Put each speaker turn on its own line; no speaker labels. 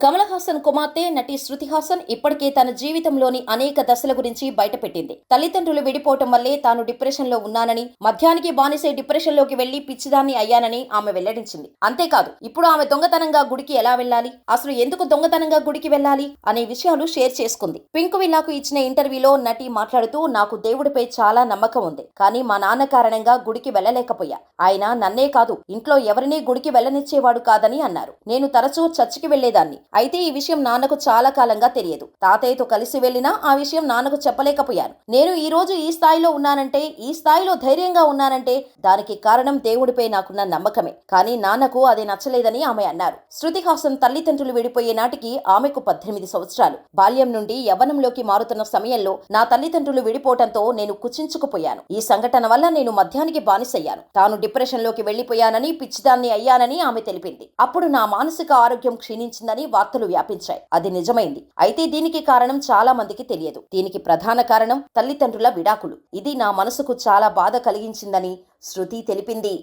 కమల్ హాసన్ కుమార్తె నటి శృతి హాసన్ ఇప్పటికే తన జీవితంలోని అనేక దశల గురించి బయటపెట్టింది. తల్లిదండ్రులు విడిపోవటం వల్లే తాను డిప్రెషన్ లో ఉన్నానని, మద్యానికి బానిసై డిప్రెషన్ లోకి వెళ్లి పిచ్చిదాన్ని అయ్యానని ఆమె వెల్లడించింది. అంతేకాదు, ఇప్పుడు ఆమె దొంగతనంగా గుడికి ఎలా వెళ్లాలి, అసలు ఎందుకు దొంగతనంగా గుడికి వెళ్లాలి అనే విషయాలు షేర్ చేసుకుంది. పింక్ విల్లాకు ఇచ్చిన ఇంటర్వ్యూలో నటి మాట్లాడుతూ, నాకు దేవుడిపై చాలా నమ్మకం ఉంది, కానీ మా నాన్న కారణంగా గుడికి వెళ్లలేకపోయా. ఆయన నన్నే కాదు, ఇంట్లో ఎవరినీ గుడికి వెళ్లనిచ్చేవాడు కాదని అన్నారు. నేను తరచూ చర్చికి వెళ్లేదాన్ని. అయితే ఈ విషయం నాన్నకు చాలా కాలంగా తెలియదు. తాతయ్యతో కలిసి వెళ్లినా ఆ విషయం నాన్నకు చెప్పలేకపోయాను. నేను ఈ రోజు ఈ స్థాయిలో ఉన్నానంటే, ఈ స్థాయిలో ధైర్యంగా ఉన్నానంటే దానికి కారణం దేవుడిపై నాకున్న నమ్మకమే. కానీ నాన్నకు అది నచ్చలేదని ఆమె అన్నారు. శృతి హాసన్ తల్లిదండ్రులు విడిపోయే నాటికి ఆమెకు 18 సంవత్సరాలు. బాల్యం నుండి యవ్వనంలోకి మారుతున్న సమయంలో నా తల్లిదండ్రులు విడిపోవటంతో నేను కుచించుకుపోయాను. ఈ సంఘటన వల్ల నేను మద్యానికి బానిసయ్యాను. తాను డిప్రెషన్ లోకి వెళ్లిపోయానని, పిచ్చిదాన్ని అయ్యానని ఆమె తెలిపింది. అప్పుడు నా మానసిక ఆరోగ్యం క్షీణించిందని వార్తలు వ్యాపించాయి. అది నిజమైంది. అయితే దీనికి కారణం చాలా మందికి తెలియదు. దీనికి ప్రధాన కారణం తల్లిదండ్రుల విడాకులు. ఇది నా మనసుకు చాలా బాధ కలిగించిందని శృతి తెలిపింది.